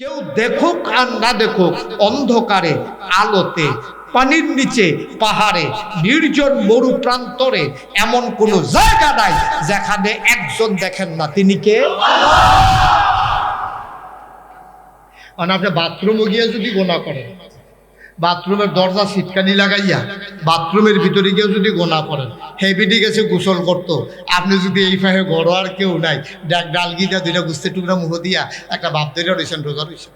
কেউ দেখুক আর না দেখুক, অন্ধকারে আলোতে পানির নিচে পাহাড়ে নির্জন মরু প্রান্তরে এমন কোন জায়গা নাই যেখানে একজন দেখেন না। তিনি কে? আপনি বাথরুমে গিয়ে যদি গোনা করেন, বাথরুমের দরজা সিটকানি লাগাইয়া বাথরুমের ভিতরে গিয়ে যদি গোনা করেন, হেবিটি গেছে গোসল করতো, আপনি যদি এই ফাহে ঘরো আর কেউ নাই, ডালগিটা দুইটা গুস্তে টুকরা মুখ দিয়া একটা বাপ ধরে রয়েছেন, রোজা রয়েছেন,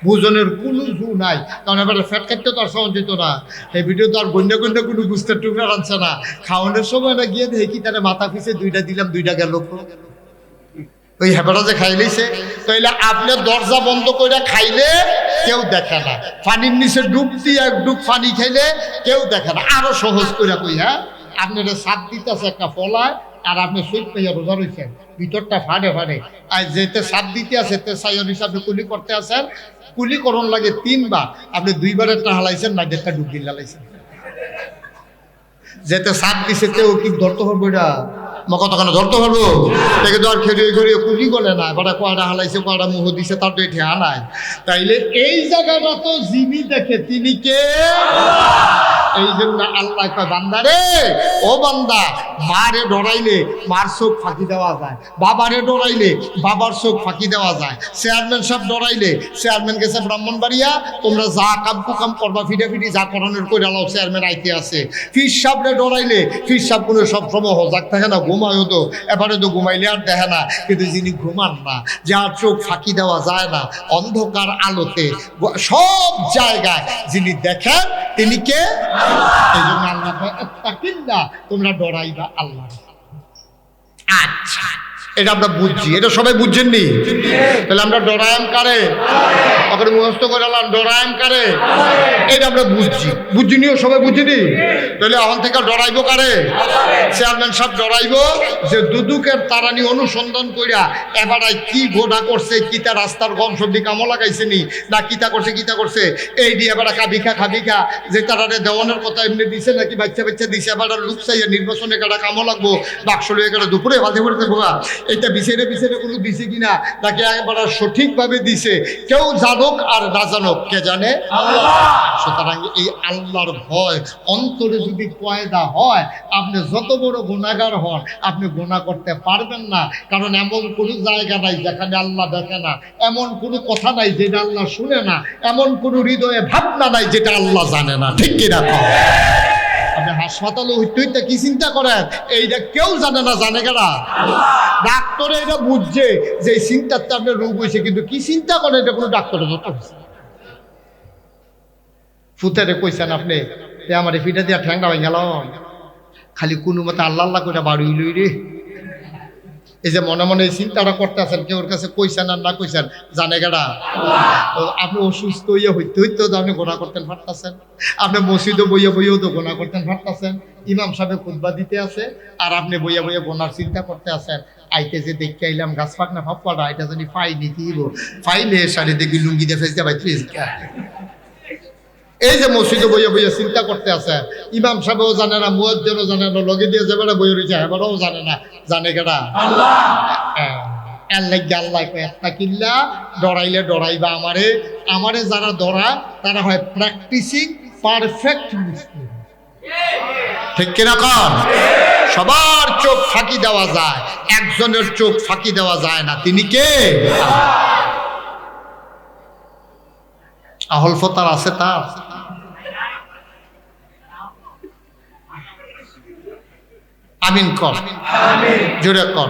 ভোজনের কোনো জু নাই। কারণ এবার ফ্যাট খাইতে তো আর সহজ যেত না, এই ভিডিও তো আর গন্ডা গন্ডা কোনো গুস্তের টুকরা রাখছে না। খাওয়ানোর সময় না গিয়ে দেখি তারা মাথা পিছে দুইটা দিলাম, দুইটা গেল, ওই হেপাটা যে খাইলেছে। তাইলে আপনার দরজা বন্ধ করে খাইলে কেউ দেখে না, পানির নিচে ডুব দিয়ে এক ডুব পানি খাইলে কেউ দেখে না। আরো সহজ করে কই, হ্যাঁ, আপনার সাপ দিতেছে একটা ফলায় আর আপনি সুইট পাইয়া রোজা রয়েছেন, ভিতরটা ফাড়ে ফাড়ে, আর যেতে সাপ দিতে আছে তে সাইয়ার হিসাবে কুলি করতে আছেন, কুলি করণ লাগে 3 বার, আপনি 2 বারের টা হালাইছেন না, একটা ডুব দিন লাগাইছেন। যেতে সাপ দিছে তেও কি ধরতে পারবো? এটা কতখানে ধরতে পারবো? দেখে তো আর খেয়ে ঘুরিয়ে কুলি করে না, কটা কয়টা হালাইছে, কয়টা মুহ দিছে, তার তো ঠেয়া নাই। তাইলে এই জায়গাটা তো যিনি দেখে তিনি কে? এই জন্য আল্লাহ কয়, বান্দারে, ও বান্দা, মারে ডরাইলে মার চোখ ফাঁকি দেওয়া যায়, বাবারে ডরাইলে বাবার চোখ ফাঁকি দেওয়া যায়, চেয়ারম্যান সাহেব ডরাইলে চেয়ারম্যান গেছে ব্রাহ্মণবাড়িয়া, তোমরা যা কাম কুকাম করবা ফিটাফিটি যা করণের করে আলাও, চেয়ারম্যান আইতে আছে। ফির সাহেবরে ডরাইলে ফির সাহেব কোনো সবসময় হজাক থাকে না, ঘুমায়ও তো, এবারে তো ঘুমাইলে আর দেখে না। কিন্তু যিনি ঘুমান না, যার চোখ ফাঁকি দেওয়া যায় না, অন্ধকার আলোতে সব জায়গায় যিনি দেখেন তিনি কে? এই জন্য আল্লাহ তাকিল্লা, তোমরা ডরাইবা আল্লাহ। আচ্ছা, এটা আমরা বুঝছি, এটা সবাই বুঝছেননি? তাহলে আমরা ডরায়াম কারে? ওখানে মুখস্থ করে আল্লাহ ডরায়াম কারে? এটা আমরা বুঝছি, বুঝিনিও সবাই বুঝিনি। তাহলে এখন থেকে ডরাইবো কারে? চেয়ারম্যান সাহেব ডরাইবো যে দুদুকের তারানি অনুসন্ধান কইরা এবারাই কি গোনা করছে, কিতা রাস্তার গম সবজি কামো লাগাইছে নি, না কিতা করছে এই দিয়ে এবার খাবিখা যে তারারে দেওয়ানের কথা এমনি দিছে নাকি বাচ্চা দিছে, এবার লুক চাইয়া নির্বাচনে কাটা কামো লাগবো, বাক্স লইয়া কাটা দুপুরে বাজে পড়তে বোকা, এটা বিছেরে কোনো দিছে কিনা, নাকি একবার সঠিকভাবে দিছে, কেউ জানুক আর না জানুক, কে জানে? সুতরাং এই আল্লাহর ভয় অন্তরে যদি পয়দা হয়, আপনি যত বড় গুনাহগার হন, আপনি গুনাহ করতে পারবেন না। কারণ এমন কোনো জায়গা নাই যেখানে আল্লাহ দেখে না, এমন কোনো কথা নাই যেটা আল্লাহ শুনে না, এমন কোনো হৃদয়ে ভাবনা নাই যেটা আল্লাহ জানে না। ঠিক কিনা? আপনি হাসপাতালে হইতে কি চিন্তা করেন, এইটা কেউ জানে না, জানে কারা? ডাক্তারে এটা বুঝছে যে এই চিন্তাতে আপনার রোগ হয়েছে, কিন্তু কি চিন্তা করেন এটা কোনো ডাক্তারের জন্য ফুতারে কইছেন আপনি, আমার ফিটা দিয়া ঠ্যাংরা হয়ে গেল, খালি কোনো মতে আল্লাহ আল্লাহ করে বাড়ি লই রে। এই যে মনে মনে এই চিন্তাটা করতে আছেন, কেউ ওর কাছে কইছেন আর না কইছেন, জানে গেরা? আপনি অসুস্থ হইয়া হইতে তো আপনি গোনা করতেন পারতেছেন, আপনি মসজিদে বইয়েও তো গোনা করতেন পারতেছেন, ইমাম সাহেব খুতবা দিতে আছে আর আপনি বইয়া গোনার চিন্তা করতে আছেন। আইতে যে দেখতে আইলাম গাছ পাক না ভাবপাড়া, এটা যদি ফাইনি কি ফাইলে শাড়ি দেখি লুঙ্গি দিয়ে ফেলতে পারছি। এই যে মসজিদে বইয়া চিন্তা করতে আছে, ইমাম সাহেবও জানে না, মুয়াজ্জিনও জানে না, লগে দিয়ে যে বেড়া বইয়ে রয়েছে এবারও জানে না, জানে কেডা? আল্লাহ একটা কিল্লা, ডরাইলে ডরাইবা আমারে যারা ডরায় তারা হয় প্র্যাকটিসিং পারফেক্ট মুসলিম। ঠিক কিনা কন? সবার চোখ ফাঁকি দেওয়া যায়, একজনের চোখ ফাঁকি দেওয়া যায় না। তিনি কে? আহল ফতার আছে তার? আমিন কর, জুড়ে কর,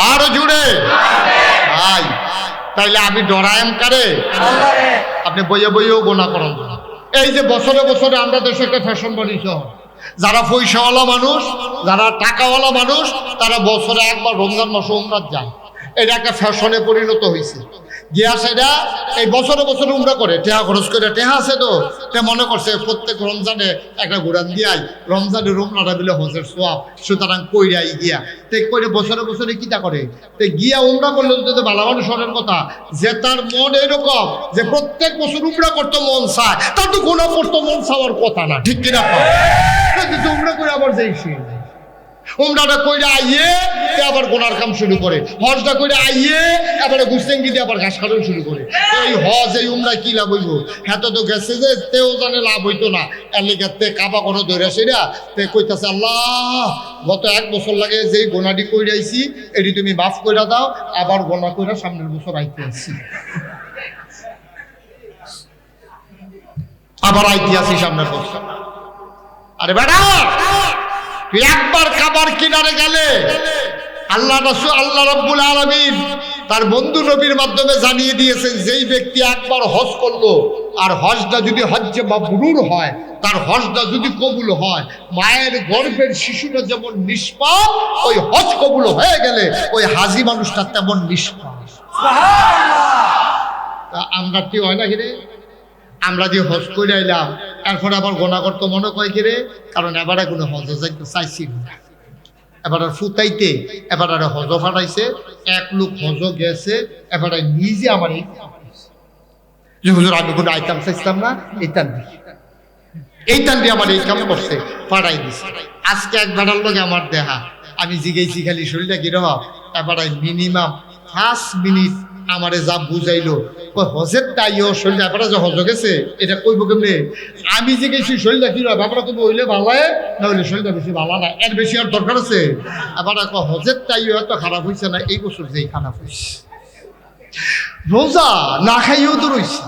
আরো জুড়ে ভাই। তাইলে আমি ডরায়াম কারে? আপনি বইয়েও গোনা করেন। এই যে বছরে বছরে আমরা দেশে একটা ফ্যাশন বানিয়েছ, যারা পয়সাওয়ালা মানুষ, যারা টাকাওয়ালা মানুষ, তারা বছরে একবার রমজান মাসে উমরাত যায়। এটা একটা ফ্যাশনে পরিণত হয়েছে। গিয়া সেটা এই বছরে উমরা করে, টেহা খরচ করে, টেহা আছে তো, তে মনে করছে প্রত্যেক রমজানে একটা ঘুরান দিয়াই, রমজানের উমরাটা দিলে হজের সোয়াব, সুতরাং কইরাই গিয়া তে করে বছরে কিতা করে, তে গিয়া উমরা করলে যদি ভালো মানুষের কথা, যে তার মন এরকম যে প্রত্যেক বছর উমরা করতে মন চায়, তার তো গুনাহ করতে মন চাওয়ার কথা না। ঠিক কিনা? উমরা করে আবার যাইছি উমরাটা কইরা আইয়ে আবার গোনার কাম শুরু করে, হজটা কইরা আইয়ে এবারে গুস্তেঙ্গি দিয়ে আবার ঘাস কাটন শুরু করে। এই হজ এই উমরা কি লাভ হইব? হ্যাঁ তো গেছে যে তেও জানে লাভ হইতো না, এর লিগে তে কাবা কোনো ধরে সেরা তে কইতাছে আল্লাহ গত 1 বছর লাগে যেই গোনাটি কইরা আইছি এটি তুমি মাফ কইরা দাও, আবার গোনা কইরা সামনের বছর আইতে আসছি, আবার আইতে আসি সামনের বছর। আরে বেটা তুই একবার কাবার কিনারে গেলে আল্লাহ রাসূল আল্লাহ রাব্বুল আলামিন তার বন্ধু নবীর মাধ্যমে জানিয়ে দিয়েছেন যেই ব্যক্তি একবার হজ করলো আর হজটা যদি হজ্জে মাবরুর হয়, তার হজটা যদি কবুল হয়, মায়ের গর্ভের শিশুরা যেমন নিষ্পাপ, ওই হজ কবুল হয়ে গেলে ওই হাজী মানুষটা তেমন নিষ্পাপ। সুবহানাল্লাহ। আমরা কি হয় না কিরে, আমরা যে হজ করে আইলাম এরপরে আবার গোনা করতে মনে কয় কিরে, কারণ এবারে কোনো হজ যাইতে চাইছি না, এবারে ফুটাইতে এবারে হজ ফাটাইছে, এক লোক হজ গেছে, এবারে নিজে আমার যে হুজুর আমি কোনো আইতাম চাইছিলাম না, এইটান দিয়ে আমার এই কাম করছে, ফাটাই দিছে। আজকে এক বেড়ার লোক আমার দেহা, আমি জিগেছি খালি শরীরটা কিরহ, এবারে মিনিমাম 5 মিনিট আমারে যা বুঝাইলো ওই হজের তাইও শরীরটা এবারে যে হজ গেছে এটা কইব কেমনে, আমি যে গেছি শরীরটা কি হয় ব্যাপারটা তুমি হইলে ভালো না হইলে শরীরটা বেশি ভালো না, এর বেশি আর দরকার আছে? এবার হজের তাইও এত খারাপ হয়েছে না, এই বছর যেই খারাপ হয়েছে। রোজা না খাইও তো রয়েছে,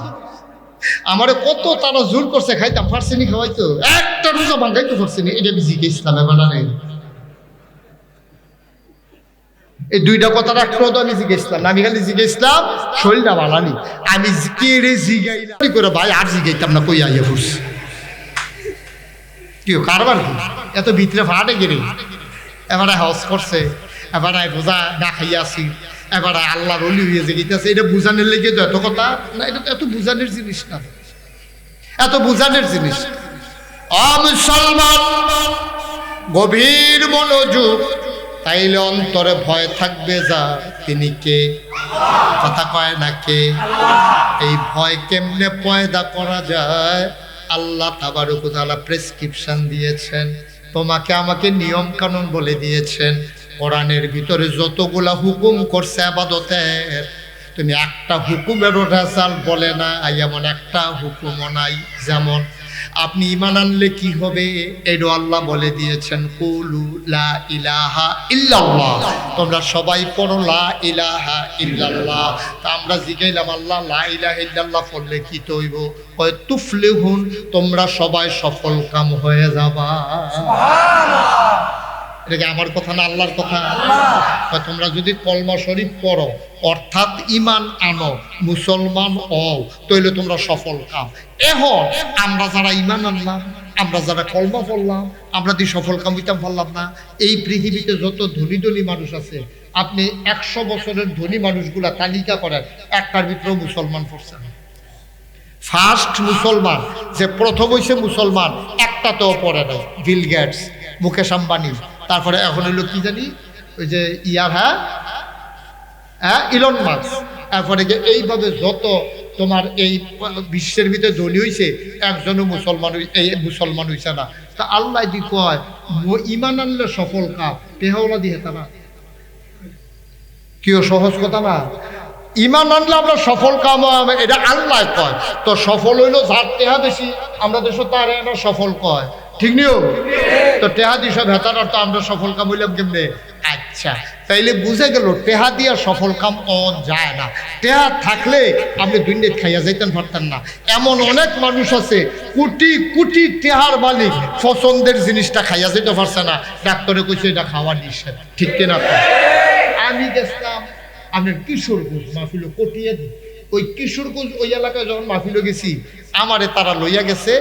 আমারে কত তারা জোর করছে খাইতাম পারছিনি, খাওয়াইতো একটা রোজা ভাঙাইতে পারছিনি, এটা আমি জিজ্ঞেসলাম এবার নেই। এই দুইটা কথার একটা তো আমি জিজ্ঞেসলাম না, আমি খালি জিজ্ঞেসলাম শরীরটা বালানি, আমি কে রে জিগাইলাম করে ভাই আর জিগাইতাম না, কই আইয়া পড়ছি কি কারবার এত ভিতরে ফাটে গেলে। এবারে হজ করছে, এবারে রোজা না খাইয়া আসি, এবারে আল্লাহর ওলি হয়ে জিগাইতেছে, এটা বুঝানোর লেগে তো এত কথা না, এটা তো এত বুঝানোর জিনিস না, এত বুঝানোর জিনিস। মুসলমান গভীর মনোযোগ, তাইলে অন্তরে ভয় থাকবে যা তিনি কে, কথা কয় না কে। এই ভয় কেমনে পয়দা করা যায়, আল্লাহ তাবারক ওয়া তাআলা প্রেসক্রিপশন দিয়েছেন, তোমাকে আমাকে নিয়ম কানুন বলে দিয়েছেন। কোরআনের ভিতরে যতগুলা হুকুম করছে ইবাদতের, তুমি একটা হুকুমেরও রেজাল্ট বলে না, এমন একটা হুকুমও নাই। যেমন আপনি ঈমান আনলে কি হবে এটা আল্লাহ বলে দিয়েছেন, কুলু লা ইলাহা ইল্লাল্লাহ, তোমরা সবাই পড়ো লা ইলাহা ইল্লাল্লাহ। তা আমরা জিগাইলাম আল্লাহ লা ইলাহা ইল্লাল্লাহ পড়লে কি হইব? কয় তুফলিহুন, তোমরা সবাই সফল কাম হয়ে যাবা। সুবহানাল্লাহ। এটা কি আমার কথা না আল্লাহর কথা? তোমরা যদি কলমা শরীফ পড়ো অর্থাৎ ঈমান আনো, মুসলমান হও, তাইলে তোমরা সফল কাম। এখন আমরা যারা ঈমান আনলাম, আমরা যারা কলমা পড়লাম, আমরা দিয়ে সফল কাম হইতাম পারলাম না। এই পৃথিবীতে যত ধনী ধনী মানুষ আছে, আপনি 100 বছরের ধনী মানুষগুলা তালিকা করেন, একটার ভিতরেও মুসলমান পড়ছে না। ফার্স্ট মুসলমান যে প্রথম হইছে মুসলমান একটাতেও পড়ে নাই, বিল গেটস, মুকেশ আম্বানি, তারপরে এখন হইলো কি জানি ওই যে ইলন মাস্ক, তারপরে যে এইভাবে যত তোমার এই বিশ্বের ভিতরে ধনী হয়েছে একজনও মুসলমান হইছে না। তা আল্লাহ দি কয় ঈমান আনলে সফল কাম, টেহাওলা দিয়ে তারা কেউ সহজ কথা না। ঈমান আনলে আমরা সফল কাম, এটা আল্লাহ কয়। তো সফল হইলো যার টেহা বেশি, আমরা দেশ তার সফল কয়, ঠিক নিও। তো টেহা দিয়ে সব হেতার অর্থ আমরা সফল কাম হইলাম কেমনে? আচ্ছা, তাইলে বুঝে গেল টেহা দিয়া সফল কাম যায় না। টেহা থাকলে আপনি দুনিয়া খাইয়া যাইতেন পারতেন না। এমন অনেক মানুষ আছে কোটি কোটি টেহার মালিক, পছন্দের জিনিসটা খাইয়া যেতে পারছে না, ডাক্তারে কইছে এটা খাওয়া নিষেধ, ঠিক কিনা? আমি গেছিলাম আপনার কিশোরগঞ্জ মাহফিল কটিয়ে দিই, ওই কিশোরগঞ্জ ওই এলাকায় যখন মাহফিল গেছি, আমারে তারা লইয়া গেছে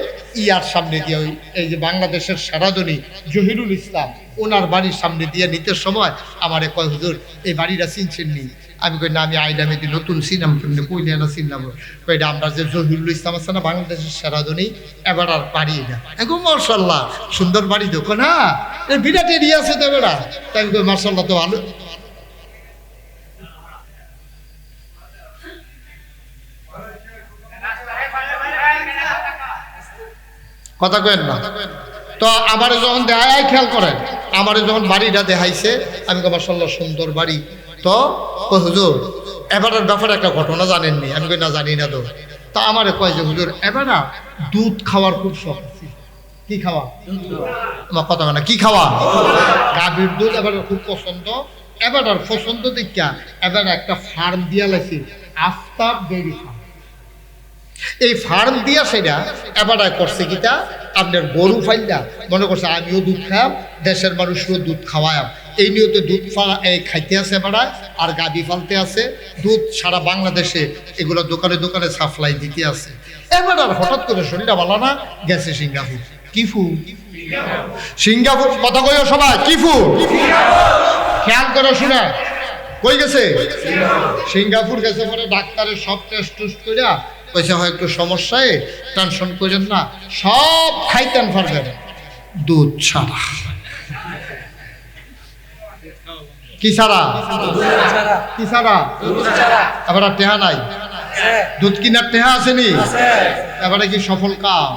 ইয়ার সামনে দিয়ে, ওই এই যে বাংলাদেশের সেরাধনী জহিরুল ইসলাম ওনার বাড়ির সামনে দিয়ে নিতে সময় আমারে কয় হুজুর এই বাড়িটা চিনছেন নি? আমি কই না, আমি আইলামে দি নতুন চিনাম, কেমনি কইলে না চিনলাম। কইটা আমরা যে জহিরুল ইসলাম আছে না বাংলাদেশের সেরাধনী, এবার আর বাড়ি এটা এখন মার্শাল্লাহ সুন্দর বাড়ি দেখো না, বিরাট এরিয়া আছে তো এবার। তাই আমি কই মার্শাল্লাহ তো ভালো। কথা কেন না? তো আমার যখন দেয় খেয়াল করেন, আমার যখন বাড়িটা দেখাইছে আমি কই মাশাআল্লাহ সুন্দর বাড়ি। তো কই হুজুর এবারের ব্যাপারে একটা ঘটনা জানেননি? আমি কই না জানি না। তো তা আমারে কয় যে হুজুর এবার না দুধ খাওয়ার খুব শখ আছে। কি খাওয়া? আমার কথা না, কি খাওয়া? গাভীর দুধ এবার খুব পছন্দ। এবার আর পছন্দ দেখা এবার একটা ফার্ম দিয়া লাগছে, আফতাব ডেইরি ফার্ম। এই ফার্ম দিয়া সেটা এবার করছে কিটা আপনার গরু ফাইলটা মনে করছে আমিও দুধ খাম, দেশের মানুষও দুধ খাওয়াম, এই নিয়তে দুধ খাইতে আছে বেড়ায় আর গাভী ফালতে আছে। দুধ সারা বাংলাদেশে এগুলো দোকানে দোকানে সাপ্লাই দিতে আছে। এবার আর হঠাৎ করে শরীরটা ভালো না, গেছে সিঙ্গাপুর। কি ফু? সিঙ্গাপুর। কথা কইও সবাই, কি ফু? খেয়াল করে শুনে কই গেছে? সিঙ্গাপুর গেছে। পরে ডাক্তারের সব টেস্ট টুস্ট করে কইছে হয় একটু সমস্যায়, টেনশন করেন না, সব খাইতেন পারবেন দুধ ছাড়া। কি ছাড়া? কি ছাড়া? এবার আর টেহা নাই, দুধ কিনার টেহা আসেনি, এবারে কি সফল কাম?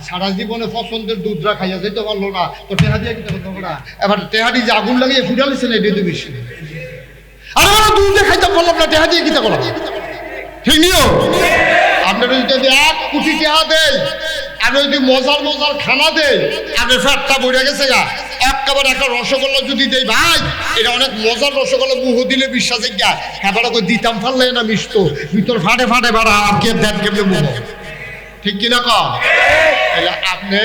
সারা জীবনে পছন্দের দুধরা খাইয়া যেতে পারলো না, তো টেহা দিয়ে কিনা করতে পারা? এবার টেহাটি যে আগুন লাগিয়ে ফুটালিছে না, এটা বেশি। আর দুধে খাইতে পারলাম না, টেহা দিয়ে কিনা করা ঠিক নিও। আপনার যদি 1 কোটি টাকা দেয় আর যদি মজার মজার খানা দেয়, আপনার ফ্যাটটা বইয়া গেছে গা। একেবারে একটা রসগোল্লা যদি দেয়, ভাই এটা অনেক মজার রসগোল্লা, মুহ দিলে বিশ্বাসে গা এবারে কই দিতাম ফাললে না মিষ্ট, ভিতর ফাটে ফাটে বাড়া আর কে দেন কেমনি মুহ, ঠিক কিনা কম? আপনি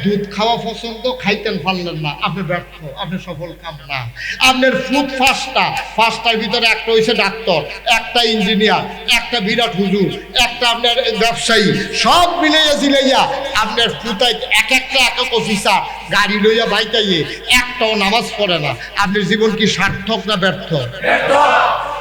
দুধ খাওয়া পছন্দ, খাইতেন পারলেন না, আপনি ব্যর্থ, আপনি সফল কাম না। আপনার ফুড ফার্স্টার ভিতরে একটা হয়েছে ডাক্তার, একটা ইঞ্জিনিয়ার, একটা বিরাট হুজুর, একটা আপনার ব্যবসায়ী, সব মিলাইয়া জিলাইয়া আপনার ফুটাই একটা অফিসার গাড়ি লইয়া বাইকাইয়ে একটাও নামাজ পড়ে না। আপনার জীবন কি সার্থক না ব্যর্থ?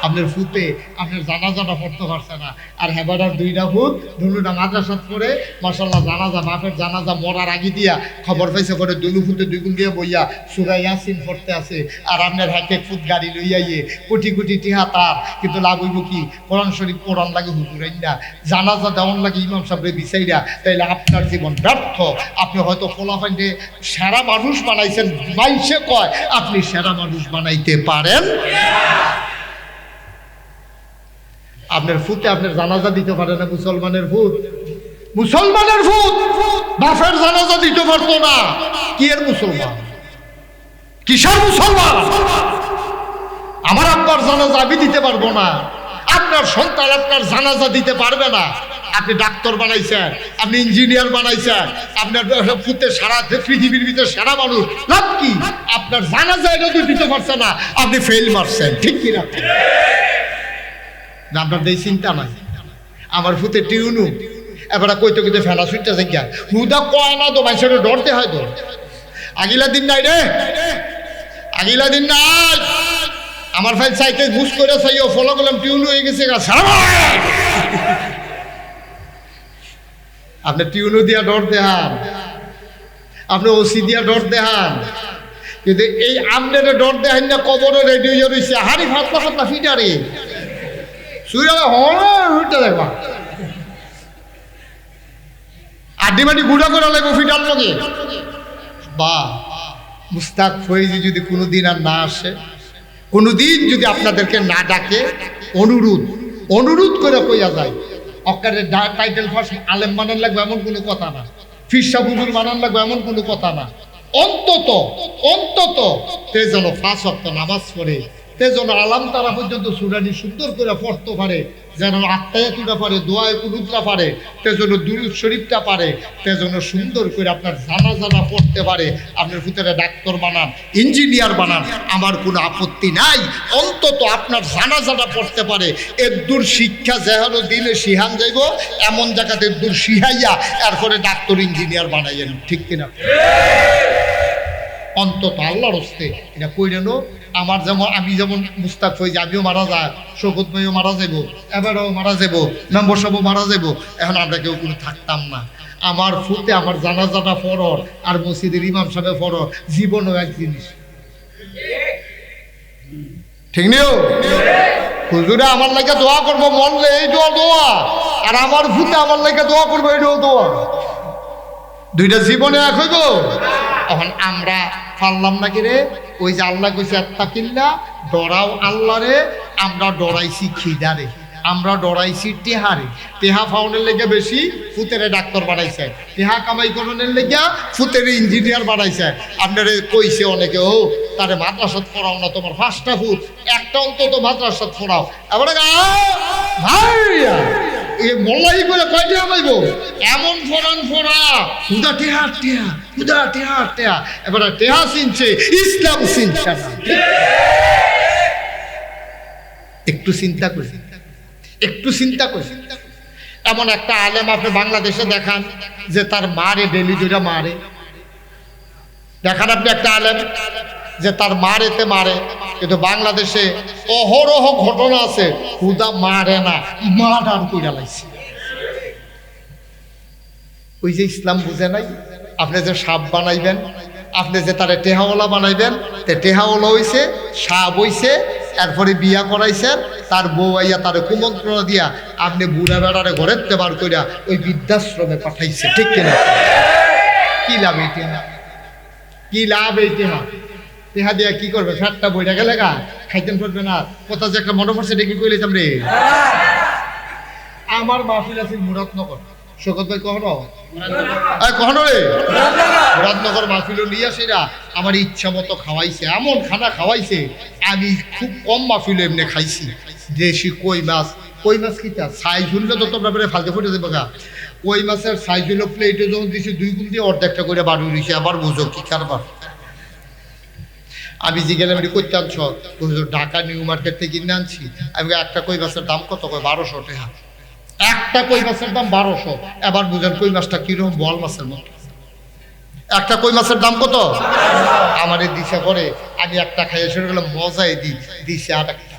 আপনার ফুটে আপনার জানাজাটা পড়তে পারছে না। আর হেবাটার 2টা ফুট দুটা মাদ্রাসাত করে মাশাআল্লাহ জানাজা, বাপের জানাজা মরার আগে দিয়া খবর পাইছে, করে দুলু ফুটে 2 গুণ দিয়ে বইয়া সূরা ইয়াসিন পড়তে আছে। আর আপনার হাতে ফুট গাড়ি লইয়াইয়ে কোটি কোটি টিহা তার, কিন্তু লাভ হইব কি? কোরআন শরীফ পড়ান লাগে হুজুরাইন না, জানাজা দেওয়ান লাগে ইমাম সাহেবের বিচাইরা, তাইলে আপনার জীবন ব্যর্থ। আপনি হয়তো ফলাফাইন্ডে সেরা মানুষ বানাইছেন, বাইশে কয় আপনি সেরা মানুষ বানাইতে পারেন। আপনার ফুটে আপনার জানাজা দিতে পারে না। মুসলমানের ফুট, মুসলমানের ফুট বাফের জানাজা দিতে পারতো না। কি এর মুসলমান? কিসের মুসলমান? আমার আব্বার জানাজা আমি দিতে পারবো না, আপনার সন্তান আপনার জানাজা দিতে পারবে না। আপনি ডাক্তার বানাইছেন, আপনি ইঞ্জিনিয়ার বানাইছেন, আপনার ফুটে সারা পৃথিবীর ভিতরে সেরা মানুষ, লাভ কি? আপনার জানাজা এটা দিতে পারছে না, আপনি ফেল মারছেন, ঠিক কিনা? আপনার এই চিন্তা নাই। আমার ফুতে টিউনু এবার কইতে কইতে ফেলা সুইটা জায়গা হুদা কয় না তো মানুষের ডরতে হয়। তো আগিলা দিন নাই রে, আগিলা দিন নাই। আমার ভাই চাইতে ঘুষ করে চাইও ফলো করলাম, টিউনু হয়ে গেছে গা। আপনি টিউনু দিয়া ডর দেহান, আপনি ওসি দিয়া ডর দেহান, কিন্তু এই আমনের ডর দেহান না। কবরে রেডিও রয়েছে হারি ফাতলা ফাতলা ফিটারে দেখবা আড্ডি মাটি গুড়া করে লাগবো ফিটার লগে। বা মুস্তাক ফয়েজি যদি কোনোদিন আর না আসে, কোনোদিন যদি আপনাদেরকে না ডাকে, অনুরোধ করে কইয়া যায়, অক্কারের টাইটেল ফার্স্ট আলেম বানান লাগবে এমন কোনো কথা না, ফিরসা বুজুর বানান লাগবে এমন কোনো কথা না। অন্তত তে যেন 5 ওয়াক্ত নামাজ পড়ে, তে যেন আলাম তারা পর্যন্ত সুরানি সুন্দর করে পড়তে পারে, যেন আত্মায়াতুটা পারে, দোয়ায় কুনুতটা পারে, তে যেন দুরূদ শরীফটা পারে, তে যেন সুন্দর করে আপনার জানাজা পড়তে পারে। আপনার ভিতরে ডাক্তার বানান, ইঞ্জিনিয়ার বানান, আমার কোনো আপত্তি নাই। অন্তত আপনার জানাজাটা পড়তে পারে। এদুর শিক্ষা যেন দিলে শিহান যাইব, এমন জায়গাতে এদুর শিহাইয়া এরপরে ডাক্তার ইঞ্জিনিয়ার বানাইয়েন, ঠিক কিনা? অন্তত আল্লাহর হস্তে এটা কইরেন। আমার যেমন আমি যেমন মুস্তাক ফয়েজি, আমিও মারা যায়, শৌকত ভাইও মারা যাব, এবারও মারা যাব, মেম্বার সাহেবও মারা যাব। এখন আমরা কেউ কোনো থাকতাম না। আমার ফুতে আমার জানাজাটা ফরর আর মসজিদের ইমাম সাহেব ফরর, জীবনও এক জিনিস, ঠিক নিও। হুজুরে আমার লাগে দোয়া করবো, মরলে এইটাও দোয়া, আর আমার ফুতে আমার লাগে দোয়া করবো, এইটাও দোয়া। 2টা জীবনে এক হইব। এখন আমরা পারলাম না কি রে? ওই যে আল্লাহ কইছে আত্তাকিল্লা, ডরাও আল্লাহ রে। আমরা ডরাইছি খিদারে, আমরা ডরাইছি টেহারে। টেহা ফাউনের লেগে বেশি ফুতেরে ডাক্তার বানাইছে, টেহা কামাই করণের লেগে ফুতেরে ইঞ্জিনিয়ার বানাইছে। আপনারে কইছে অনেকে, ও তারে মাদ্রাসাত পড়াও না, তোমার 5টা ফুট একটা অন্তত মাদ্রাসাত পড়াও। এবার ভাইয়া এ মোল্লাই করে কয়টা আমাইব? এমন ফোরান ফোরা হুদা টেহা টেহা, হুদা টেহা টেহা। এবার টেহা চিনছে, ইসলাম চিনছে না। একটু চিন্তা করি, একটু চিন্তা করি। এমন একটা আলেম আপনি বাংলাদেশে দেখান যে তার মারে ডেলি দুইটা মারে। দেখান আপনি একটা আলেম যে তার মারেতে মারে। কিন্তু বাংলাদেশে অহরহ ঘটনা আছে, হুদা মারে না, মার্ডার কইরা লাইছে। ওই যে ইসলাম বুঝে নাই। আপনি যে সাপ বানাইবেন, আপনি যে তারে টেহাওয়ালা বানাইবেন, তে টেহাওয়ালা হইছে, সাপ হইছে, এরপরে বিয়া করাইছেন, তার বউ আইয়া তারে কুমন্ত্রণা দিয়া আপনি বুড়া বেড়ারে ঘরের বার কইরা ওই বৃদ্ধাশ্রমে পাঠাইছে। ঠিক কিনা? কি লাভ এই টেহা? কি লাভ এই টেহা? টেহা দিয়া কি করবে? ফ্যাটটা বইটা গেলে গা খাইতেন পড়বে না। কথা যে একটা মনে পড়ছে ডেকে কইলাম রে। আমার মাহফিল আছে মুরাদনগর। শোকত ভাই কখনো কখনো রে মুরাদনগর মাহফিলও নিয়ে আসিরা আমার ইচ্ছা মতো খাওয়াইছে, এমন খানা খাওয়াইছে আমি খুব কম মাহফিলে এমনি খাইছি। দেশি কই মাছ, কই মাছ কিটা সাইজ হইলে তো তোমরা ফালতে ফুটে দেবো গা। কই মাছের সাইজ হইলো প্লেটে যখন দিয়েছি 2 গুণ দিয়ে অর্ধেকটা করে বাড়ি দিয়েছি। আবার বুঝো কি কারবার। আমি যে গেলাম এটি করতে আনছ, ঢাকা নিউ মার্কেট থেকে কিনে আনছি। আমি একটা কই মাছের দাম কত? কয় 1200 টাকা। একটা কই মাছের দাম 1200। এবার বুঝেন কই মাছটা কিরকম, বল মাছের মতো। একটা কই মাছের দাম কত? আমার এই দিশা করে আমি একটা খাইয়া শুরু করলাম, মজাই দিছে আর একটা।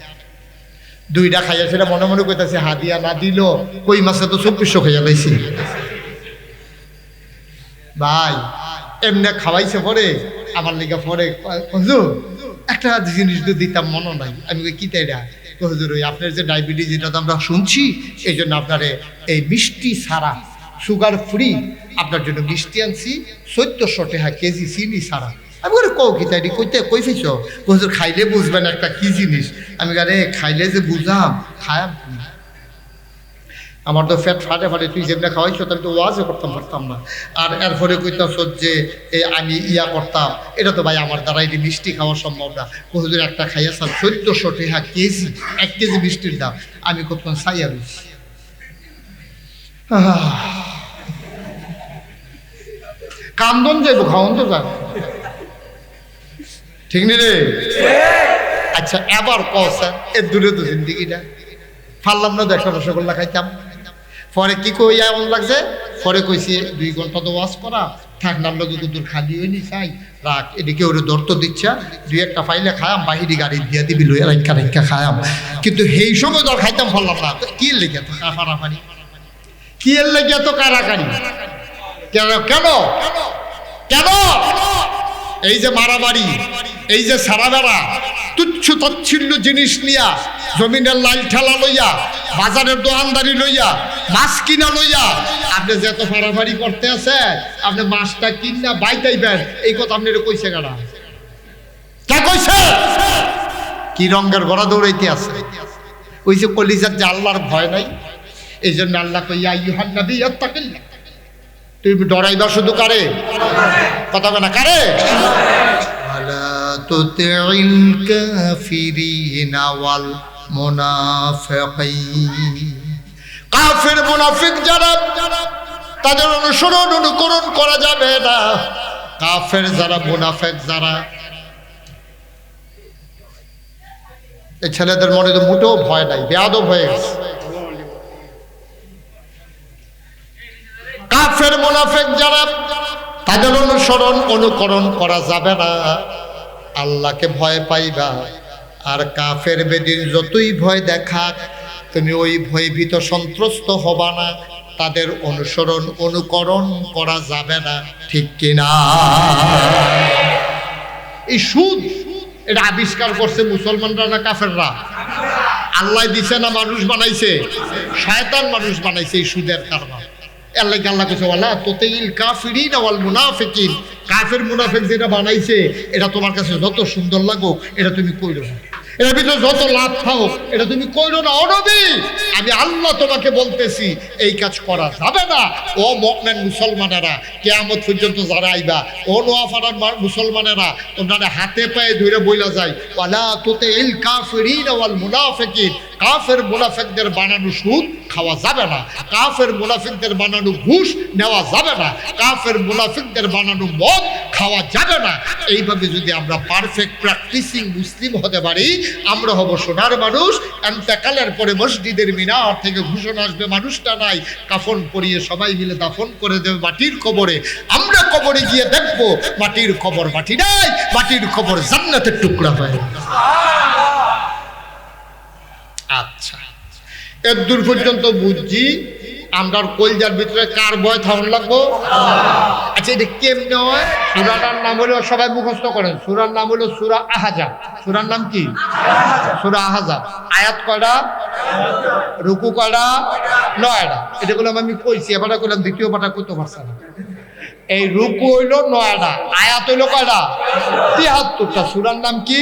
2টা খাইয়া সেটা মনে মনে কইতাছে হাদিয়া না দিল কই মাছে তো 2400 খাইয়া লাইছি। ভাই এমনি খাওয়াইছে পরে আমার লেগে পরে হুজুর একটা জিনিস তো দিতাম মনে নাই। আমি কি তাই না হুজুর, ওই আপনার যে ডায়াবেটিস এটা তো আমরা শুনছি, এই জন্য আপনারে এই মিষ্টি ছাড়া সুগার ফ্রি আপনার জন্য মিষ্টি আনছি 1400 টাকা কেজি চিনি ছাড়া। আমি বলি কও কি তাই কইতে কই ফেছ? হুজুর খাইলে বুঝবেন একটা কি জিনিস। আমি আরে খাইলে যে বুঝাম, খায়াম আমার তো ফ্যাট ফাটে ফাটে, তুই যেমনি খাওয়াইছ আমি তো ওয়াজও করতাম পারতাম না। আর এরপরে কইতাছ যে আমি ইয়া করতাম, এটা তো ভাই আমার দ্বারা এটি মিষ্টি খাওয়া সম্ভব না। হুজুর একটা খাইয়াছাম 1400 টাকা কেজি, 1 কেজি মিষ্টির দাম। আমি কতক্ষণ চাইয়া রয়েছি। কান্দন যাইব, খাওয়ান তো যাবে, ঠিক নি রে? আচ্ছা এবার কসার এর দূরে তো জিন্দিগিটা ফারলাম না, একটা রসগোল্লা খাইতাম। পরে কি কই এমন লাগছে, পরে কইছি 2 ঘন্টা তো ওয়াজ করা থাক, নামলো দুদূর খালি হয়নি চাই রাখ, এদিকে ওরে দর্ত দিচ্ছে 2-1টা পাইলে খায়াম, বাহিরি গাড়ি দিয়া দিবি লইয়া রাইকা রাইকা খায়াম। কিন্তু সেই সময় তো খাইতাম পারলাম না। কি লেগে তো কারাকারি, কি এর লেগে তো কারাকারি? কেন কেন কেন? এই যে মারামারি, এই যে সারা বেড়া তুচ্ছ তচ্ছিল্য জিনিস নিয়া, জমিনের লাইল ঠেলা লইয়া, বাজারের দোকানদারি লইয়া, মাছ কিনা লইয়া আপনি যে এত ফাড়াফাড়ি করতে আছে, আপনি মাছটা কিনা বাইতাইবেন, এই কথা আপনি কইছে কারা? কে কইছে? কি রঙের গড়া দৌড়াইতে আছে? ওই যে কলিজার যে আল্লাহর ভয় নাই, এই জন্য আল্লাহ কইয়া আইয়ুহান নবী ইত্তাকিল্লাহ। তুমি ডরাইবা শুধু কারে? কথা বলে না কারে? আলা তুতিল কাফিরিনা ওয়াল মুনাফিকিন। কাফের মুনাফিক যারা, তাদের অনুসরণ অনুকরণ করা যাবে না। কাফের যারা, মুনাফিক যারা, এই ছেলেদের মনে তো মোটেও ভয় নাই, বেয়াদব হয়ে গেছে। কাফের মুনাফিক যারা, তাদের অনুসরণ অনুকরণ করা যাবে না। আল্লাহকে ভয় পাইবা। আর কাফের বেদিন যতই ভয় দেখাক, তুমি ওই ভয়ভীত সন্ত্রস্ত হবা না। তাদের অনুসরণ অনুকরণ করা যাবে না, ঠিক কিনা? এই সুদ এটা আবিষ্কার করছে মুসলমানরা না কাফেররা? আল্লাহ দিছে না মানুষ বানাইছে? শয়তান মানুষ বানাইছে এই সুদের কারবার। আল্লাহ আল্লাহ কইছে ওয়ালা তুতিল কাফিরিন ওয়াল মুনাফিকিন, কাফের মুনাফিক যেটা বানাইছে এটা তোমার কাছে যত সুন্দর লাগুক এটা তুমি কইরো না, এর ভিতরে যত লাভ খাও এটা তুমি কইরো না। ও নবী, আমি আল্লাহ তোমাকে বলতেছি এই কাজ করা যাবে না। ও মুমিন মুসলমানেরা, কিয়ামত পর্যন্ত যারা আইবা, ও নোয়াপাড়ার মুসলমানেরা, তোমরা হাতে পায়ে ধরে বইলা যায় ওয়ালা তুতিল কাফিরিন ওয়াল মুনাফিকিন, কাফের মুনাফিকদের বানানো সুদ খাওয়া যাবে না, কাফের মুনাফিকদের বানানো ঘুষ নেওয়া যাবে না, কাফের মুনাফিকদের বানানো মদ খাওয়া যাবে না। এইভাবে যদি আমরা পারফেক্ট প্র্যাকটিসিং মুসলিম হতে পারি, আমরা হব সোনার মানুষ। এন্তেকালের পরে মসজিদের মিনার থেকে ঘোষণা আসবে মানুষটা নাই, কাফন পরিয়ে সবাই মিলে দাফন করে দেবে মাটির কবরে। আমরা কবরে গিয়ে দেখবো মাটির কবর মাটি নাই, মাটির কবর জান্নাতের টুকরা পায়। আচ্ছা, এর দূর পর্যন্ত বুঝছি। আমরা কলজার ভিতরে কার ভয় থাকুন লাগবো? আচ্ছা, এটা কেমনে হয়? সূরাটার নাম হলো, সবাই মুখস্থ করেন, সূরার নাম হলো সূরা আহজাব। সূরার নাম কি? সূরা আহজাব। আয়াত কয়টা? রুকু কয়টা? 9টা। এটা বললাম আমি কইছি, এবারে করলাম দ্বিতীয় পাঠা করতে পারছে না। এই রুকু হইল 9টা, আয়াত হইল কয়টা? 73টা। সূরার নাম কি?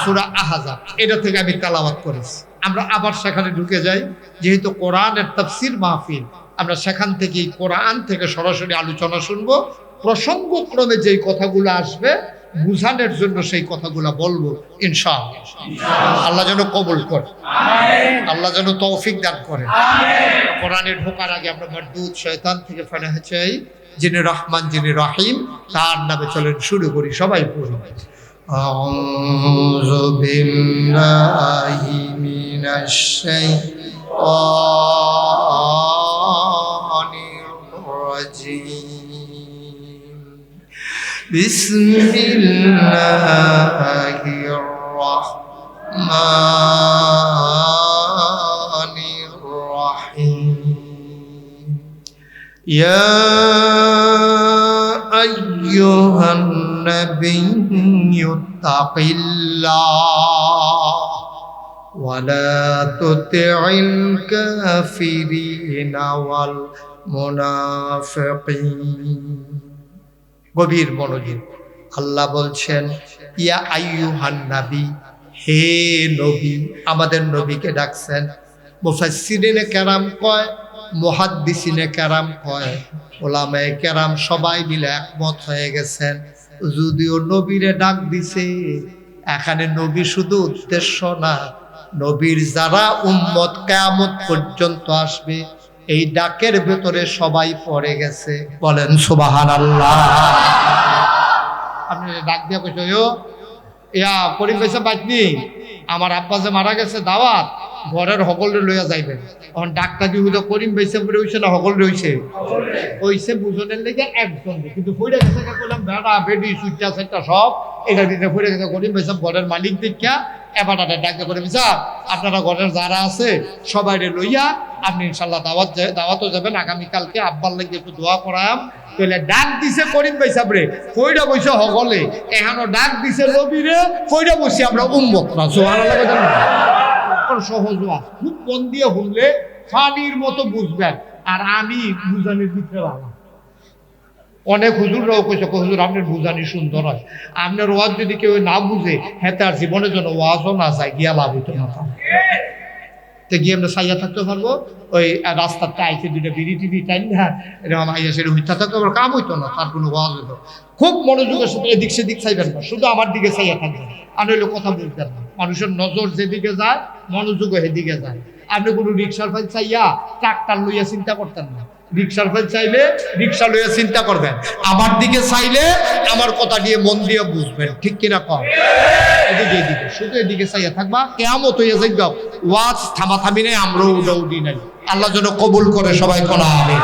সূরা আহজাব। এটা থেকে আমি তেলাওয়াত করেছি। আমরা আবার সেখানে ঢুকে যাই, যেহেতু কোরআনের তাফসীর মাহফিল, আমরা সেখান থেকে কোরআন থেকে সরাসরি আলোচনা শুনবো। প্রসঙ্গক্রমে যেই কথাগুলো আসবে বুঝানোর জন্য সেই কথাগুলো বলবো ইনশাআল্লাহ। আল্লাহ যেন কবুল করে, আল্লাহ যেন তৌফিক দান করে। কোরআনে ঢোকার আগে আমরা মারদুদ শয়তান থেকে ফানাহ চাই। যিনি রহমান, যিনি রহিম, তার নামে চলেন শুরু করি, সবাই পড়ি। আউযু বিল্লাহি মিনাশ শাইতানির রাজীম। বিসমিল্লাহির রাহমানির রাহিম। ইয়া আইয়ুহান নাবিয়্যু তাকিল্লাহ ওয়া লা তুতি'ল কাফিরিনা ওয়াল মুনাফিকিন। গভীর মনোযোগ। আল্লাহ বলছেন ইয়া আইয়ুহান নাবী, হে নবী। আমাদের নবীকে ডাকছেন। মুফাসসিরিনে কেরাম কয়, মুহাদ্দিসিনে কেরাম কয়, ওলামায়ে কেরাম সবাই মিলে একমত হয়ে গেছেন, যদিও নবীরে ডাক দিছে, এখানে নবী শুধু উদ্দেশ্য না, নবীর যারা উম্মত কিয়ামত পর্যন্ত আসবে এই ডাকের ভেতরে সবাই পড়ে গেছে। বলেন সুবহানাল্লাহ। আপনি ডাক দিয়া কইছো ইয়া করিম ভাই সাহেব বাজনি, আমার আব্বা যে মারা গেছে, দাওয়াত ঘরের সকলে লইয়া যাইবেন। এখন ডাক্তার কি হইলো করিম ভাই সাহেব রইছে না সকল রইছে? হইছে বুঝনের লেগে একজন, কিন্তু পড়ে গেছে কইলাম বেড়া বেডি সুইটা সেটা সব এটার ভিতরে পড়ে গেছে। করিম ভাই সাহেব ঘরের মালিক দেখা এবার ডাক্তার করিম সাহেব আপনারা ঘরের যারা আছে সবাই লইয়া আপনি ইনশাল্লাহ দাওয়াতও যাবেন। আগামীকালকে আব্বার লেগে একটু দোয়া করাম। তাহলে ডাক দিছে করিম ভাই সাহেব রে, কইরা বসে হগলে, এখানো ডাক দিছে নবীরে, কইরা বসে আমরা উম্মত না। সুবহানাল্লাহ। সহজ ওয়াজ, খুব মন দিয়ে শুনলে পানির মতো বুঝবেন। আর আমি বুঝানির ভিতরে ভালো। অনেক হুজুররাও কইছে, হুজুর আপনার বুঝানি সুন্দর হয়, আপনার ওয়াজ যদি কেউ না বুঝে হ্যাঁ তার জীবনের জন্য ওয়াজও না যায়, গিয়া লাভ হইতো না। তো গিয়ে আমরা সাইয়া থাকতে পারবো, ওই রাস্তার টাইতে দুটো বিড়ি টিড়ি টাইম না এরকম আইয়া সেটা মিথ্যা থাকতে পারবো, কাম হইতো না, তার কোনো ওয়াজ হইতো। খুব মনোযোগের সাথে এদিক সেদিক চাইবেন না, শুধু আমার দিকে চাইয়া থাকবেন। আর নইলে কথা বলতেন না, মানুষের নজর যেদিকে যায় মনোযোগও সেদিকে যায়। আপনি কোনো রিক্সার ফাইল চাইয়া ট্রাক্টার লইয়া চিন্তা করতেন না, রিক্সার ফাইল চাইলে রিক্সা লইয়া চিন্তা করবেন। আমার দিকে চাইলে আমার কথা দিয়ে মন দিয়ে বুঝবেন, ঠিক কিনা কম? এদিকে এদিকে শুধু এদিকে চাইয়া থাকবা, কিয়ামত হইয়া যাইবা, ওয়াজ থামাথামি নেই, আমরাও উডাউডি নাই। আল্লাহ যেন কবুল করে, সবাই কোন আমিন।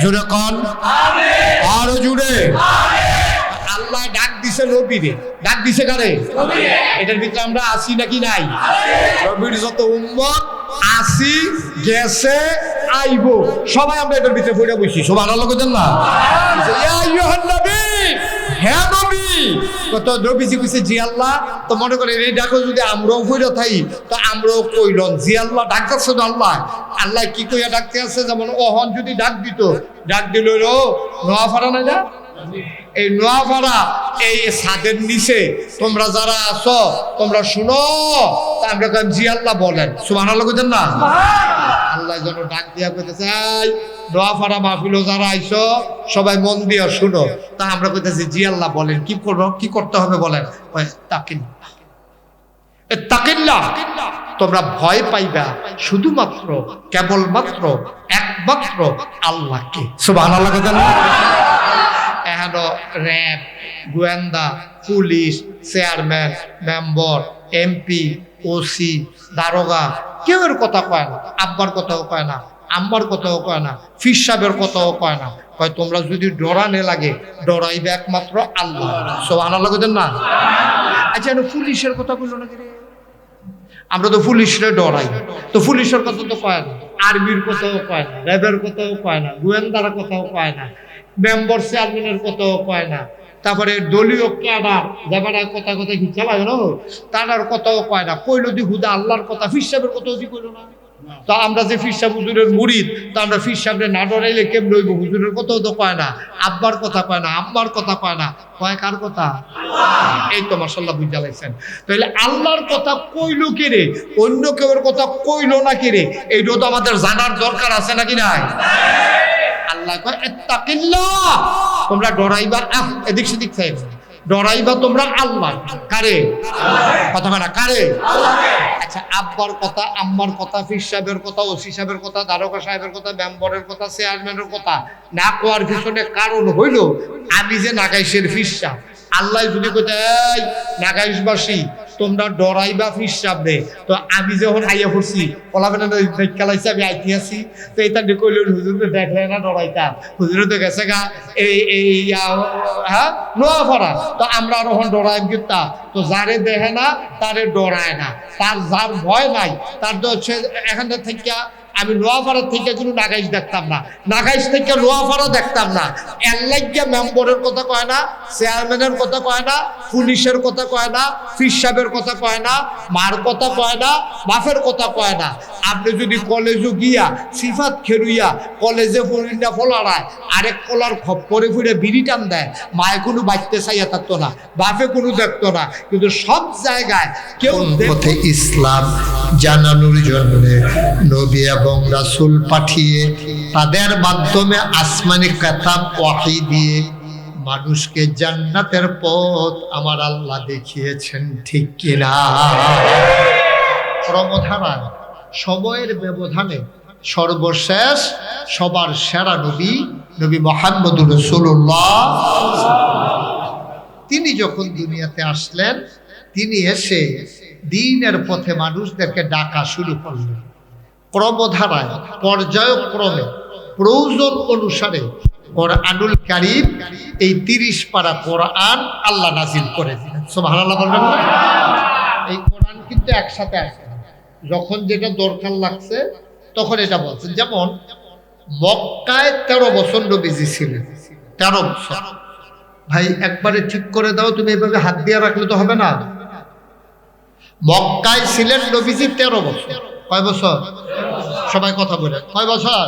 জোরে কোন আমিন, আরো জোরে আল্লাহ। ডাক দিছে নবীরে, ডাক দিছে কারে? এটার ভিতরে আমরা আসি নাকি নাই? নবীর যত উম্মত আসি গেছে আইবো সবাই আমরা এটার ভিতরে পড়ে বসি। সুবহানাল্লাহ কইতেন না? ইয়া আইয়ুহান নবী, হে নবী। কত নবীজি কইছে জি আল্লাহ। তো মনে করে এই ডাকো যদি আমরাও পড়ে থাই তো আমরাও কইলন জি আল্লাহ, ডাকতেছেন আল্লাহ। আল্লাহ কি কইয়া ডাকতে আছে, যেমন ওহন যদি ডাক দিল নোয়াপাড়া না যা, এই নোয়াপাড়া এই ছাদের নিচে তোমরা যারা আছো তোমরা শুনো, তা আমরা কইম জি আল্লাহ বলেন, সুবহানাল্লাহ কইতেন না? আল্লাহ যেন ডাক দিয়া কইতেছে এই নোয়াপাড়া মাহফিলও যারা আইছো সবাই মন দিয়া শুনো, তা আমরা কইতেছি জি আল্লাহ বলেন, কি করবো, কি করতে হবে বলেন? তাকিল্লাহ, তোমরা ভয় পাইবা শুধুমাত্র কেবলমাত্র একমাত্র আল্লাহকে, সুবহানাল্লাহ কইতেন না? এখন র্যাব, গোয়েন্দা, police, chairman, member, MP, OC, দারোগা কেউ এর কথা কয় না, আব্বার কথাও কয় না, আম্মার কথাও কয় না, ফির সাহেবের কথাও কয় না, কয় তোমরা যদি ডরানে লাগে ডরাইবে একমাত্র আল্লাহ, সুবহানাল্লাহ কইতেন না? আচ্ছা পুলিশের কথা বললো না, আমরা তো পুলিশরে ডরাই, তো পুলিশের কথা তো কয় না, আর্মির কথাও কয় না, র্যাবের কথাও কয় না, গোয়েন্দার কথাও কয় না, মেম্বার চেয়ারম্যানের কথাও কয় না, তারপরে দলীয় ক্যাডার যাবার কথা কি চালায় না তার কথাও কয় না, কইল দি হুদা আল্লাহর কথা, ফির সাহেবের কথাও দি কইল না। তো আমরা যে ফির সাহেব হুজুরের মুরিদ, তো আমরা ফির সাহেবরে না ডরাইলে কেমন হইব? হুজুরের কথাও তো কয় না, আব্বার কথা কয় না, আম্মার কথা কয় না, কয় কার কথা? এই তো মাশাআল্লাহ বুঝা লাইছেন। তাহলে আল্লাহর কথা কইল কে রে, অন্য কেউর কথা কইল না কে রে, এইটাও তো আমাদের জানার দরকার আছে নাকি নাই? আল্লাহ কয় ইত্তাকিল্লাহ, তোমরা ডরাইবা, এদিক সেদিক চাইবে, ডরাইবা তোমরা আল্লাহ। কারে? কথা না কারে? আচ্ছা আব্বার কথা, আম্মার কথা, ফির সাহেবের কথা, ওসি সাহেবের কথা, দারোগা সাহেবের কথা, মেম্বারের কথা, চেয়ারম্যানের কথা না কোয়ার পিছনে কারণ হইল আমি যে নাগাইশের ফির সাহেব। আল্লাহ যদি কইতে এই নাগাইশবাসী তোমরা ডরাইবা ফির সাহেবরে, তো আমি যখন আইয়া পড়ছি ওলাবেনা খেলাইছি আমি আইতে আছি, তো এটা কইল হুজুরকে দেখলে না ডরাইতা, হুজুরে তো গেছে গা এই হ্যাঁ নোয়াপাড়া, তো আমরা আরোহণ ডরাই গিতা, তো যারে দেখে না তারে ডরায় না, তার যার ভয় নাই তার তো হচ্ছে এখান থেকে আমি নোয়াপাড়ার থেকে কোনো নাগাইশ দেখতাম না, নাগাইশ থেকে নোয়াপাড়া দেখতাম না, এল্লাইয়া মেম্বরের কথা কয় না, চেয়ারম্যানের কথা কয় না, পুলিশের কথা কয় না, ফির সাহেবের কথা কয় না, মার কথা কয় না, বাপের কথা কয় না। আপনি যদি কলেজও গিয়া সিফাত খেরুইয়া কলেজে পড়িনা ফলাড়ায় আরেক কলার খপ্পরে ফুড়ে বিড়ি টান দেয়, মায়ে কোনো বাঁচতে চাইয়া থাকতো না, বাপে কোনো দেখতো না, কিন্তু সব জায়গায় কেউ পথে ইসলাম জানানোর জন্য নবী এবং রাসূল পাঠিয়ে তাদের মাধ্যমে আসমানি কিতাব ওহী দিয়ে মানুষকে জান্নাতের পথ আমার আল্লাহ দেখিয়েছেন, ঠিক কিনা? ক্রমধারায় সময়ের ব্যবধানে সর্বশেষ সবার সেরা নবী নবী মুহাম্মদুর রাসূলুল্লাহ, তিনি যখন দুনিয়াতে আসলেন তিনি এসে দ্বীনের পথে মানুষদেরকে ডাকা শুরু করলেন। ক্রমধারায় পর্যায়ক্রমে প্রয়োজন অনুসারে কোরআনুল কারীম এই 30 পারা কোরআন আল্লাহ নাজিল করে দিলেন, সুবহানাল্লাহ বলবেন না? এই কোরআন কিন্তু একসাথে আসে, যখন যেটা দরকার লাগছে তখন এটা বলছেন। যেমন মক্কায় 13 বছর নবীজি ছিলেন, 13 বছর। ভাই একবারে ঠিক করে দাও, তুমি এভাবে হাত দিয়ে রাখলে তো হবে না। মক্কায় ছিলেন নবীজি 13 বছর। কয় বছর? সবাই কথা বলে কয় বছর?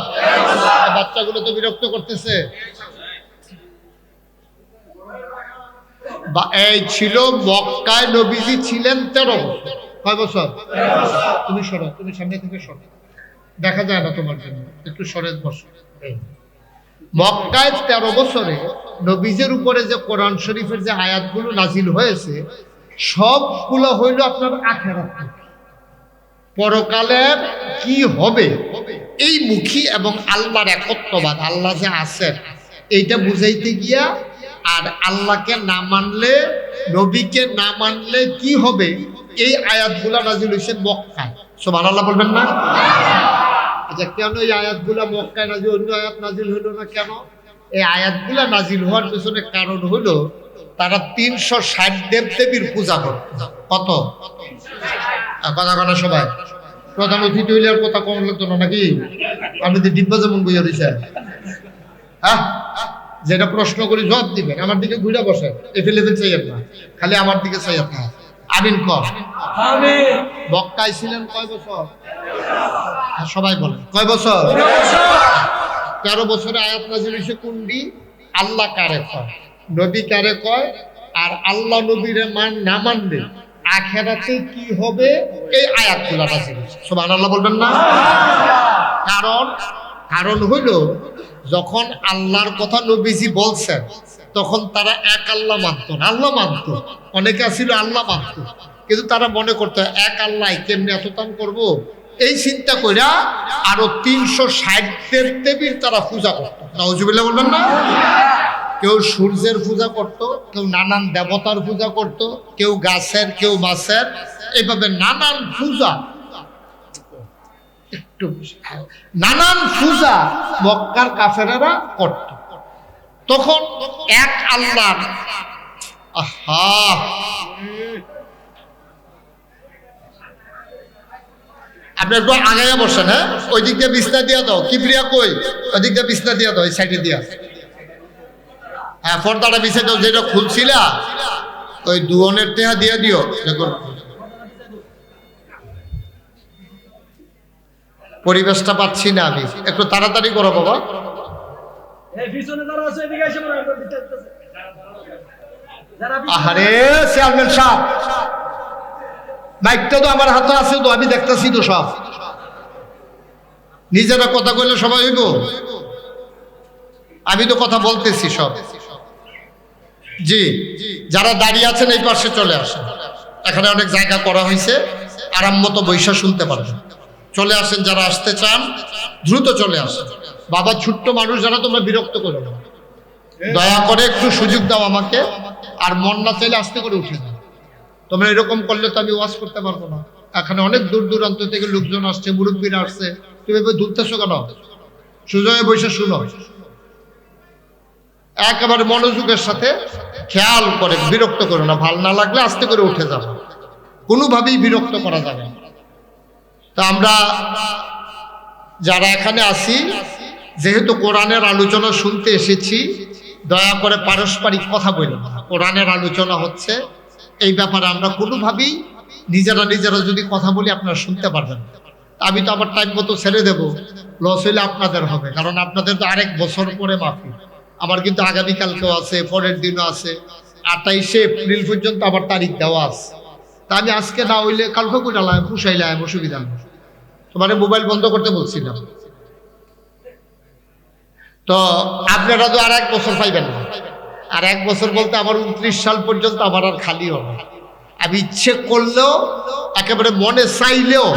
বাচ্চাগুলো তো বিরক্ত করতেছে। এই ছিল মক্কায় নবীজি ছিলেন 13 বছর। কয় বছর? তুমি সরো, তুমি সামনে থেকে সরো, দেখা যায় না তোমার জন্য, একটু সরে বসো। মক্কায় 13 বছরে নবীজের উপরে যে কোরআন শরীফের যে আয়াতগুলো নাজিল হয়েছে সবগুলো হইল আপনার আখিরাত, পরকালের কি হবে এই মুখী এবং আল্লাহর একত্ববাদ, আল্লাহ যে আছেন এইটা বুঝাইতে গিয়া, আর আল্লাহকে না মানলে, নবীকে না মানলে কি হবে এই আয়াতগুলা নাজিল হয়েছে মক্কায়। সুবহানাল্লাহ বলবেন না? আচ্ছা কেন এই আয়াতগুলা মক্কায় নাজিল, অন্য আয়াত নাজিল হইল না কেন? এই আয়াতগুলা নাজিল হওয়ার পেছনে কারণ হলো তারা 360 দেবদেবীর পূজা করে। কত কথা কথা সবাই প্রধান অতিথি হইলে আর কথা কম লাগতো না নাকি? আপনি তো ডিব্বা যেমন বইয়া দিচ্ছেন, হ্যাঁ যেটা প্রশ্ন করি জবাব দিবেন, আমার দিকে ঘুরে বসেন, এভেলেবেল চাইয়েন না, খালি আমার দিকে চাইয়েন না। আমিন কর। মক্কায় ছিলেন কয় বছর? সবাই বলেন কয় বছর? 13 বছরে আয়াত নাযিল হইছে কোনটি? আল্লাহ কারে কয়, নবী কারে কয়, আর আল্লাহ নবীরে না মানলে আখিরাতে কি হবে, এই আয়াতগুলো নাযিল হইছে। সুবহানাল্লাহ বলবেন না? কারণ হইল যখন আল্লাহর কথা নবীজি বলছেন তখন তারা এক আল্লাহ মানত না, আল্লাহ মানত, অনেকে ছিল আল্লাহ মানত, কিন্তু তারা মনে করতো এক আল্লাহ কেমনি এত দান করবো, এই চিন্তা কইরা আরো 360 দেবদেবীর তারা পূজা করতো। নাউজুবিল্লাহ বলবেন না? কেউ সূর্যের পূজা করত, কেউ নানান দেবতার পূজা করত, কেউ গাছের, কেউ মাছের, এইভাবে নানান পূজা নানান পূজা মক্কার কাফেরেরা করত। তখন এক আল্লাহ, আপনি একটু আগাইয়া বসেন, হ্যাঁ, ওই দিক দিয়ে বিছনা দিয়া দাও, কিবরিয়া কই, ওই দিক দিয়ে বিছনা দিয়া দাও, এই সাইডে দিয়া, হ্যাঁ, পর্দাটা বিছে দাও, যেটা খুলছিলা ওই দুয়নের টেহা দিয়ে দিও। দেখুন পরিবেশটা পাচ্ছি না আমি, একটু তাড়াতাড়ি করো বাবা। আরে চেয়ারম্যান সাহেব, মাইকটা তো আমার হাতে আছে তো, আমি দেখতেছি তো সব, নিজেরা কথা কইলে সবাই হইব, আমি তো কথা বলতেছি সব। জি, যারা দাঁড়িয়ে আছেন এই পাশে চলে আসেন, এখানে অনেক জায়গা করা হয়েছে, আরাম মতো বৈশা শুনতে পারবেন। চলে আসেন, যারা আসতে চান দ্রুত চলে আসেন। বাবা ছোট্ট মানুষ যারা, তোমরা বিরক্ত করো না, দয়া করে একটু সুযোগ দাও আমাকে, আর মন না চাইলে আস্তে করে উঠে যাও। তোমরা এরকম করলে তো আমি ওয়াজ করতে পারবো না। এখানে অনেক দূর দূরান্ত থেকে লোকজন আসছে, মুরব্বীরা আসছে, তুমি এভাবে ধুলতেছো কেন? সুজয়ে বসে শুনো, একেবারে মনোযোগের সাথে খেয়াল করে, বিরক্ত করো না, ভাল না লাগলে আস্তে করে উঠে যাবে, কোনোভাবেই বিরক্ত করা যাবে না। তা আমরা যারা এখানে আছি, যেহেতু কোরআনের আলোচনা শুনতে এসেছি, দয়া করে পারস্পরিক কথা বলবো না, কোরআনের আলোচনা হচ্ছে, এই ব্যাপারে আমরা কোনোভাবেই নিজেরা যদি কথা বলি আপনারা শুনতে পারবেন। আমি তো আবার টাইম মতো ছেড়ে দেবো, লস হইলে আপনাদের হবে, কারণ আপনাদের তো আরেক বছর পরে মাফি। আমার কিন্তু আগামীকালকেও আছে, পরের দিনও আছে, 28শে এপ্রিল পর্যন্ত আমার তারিখ দেওয়া আছে। তা আমি আজকে না হইলে কালকে কোটালাম, পুষাইলাম, অসুবিধা নেই। তোমার মোবাইল বন্ধ করতে বলছিলাম, তো আপনারা তো আর 1 বছর পাইবেন না। আর 1 বছর বলতে আমার 29 সাল পর্যন্ত আমার আর খালি হবে। আমি ইচ্ছে করলেও, একেবারে মনে চাইলেও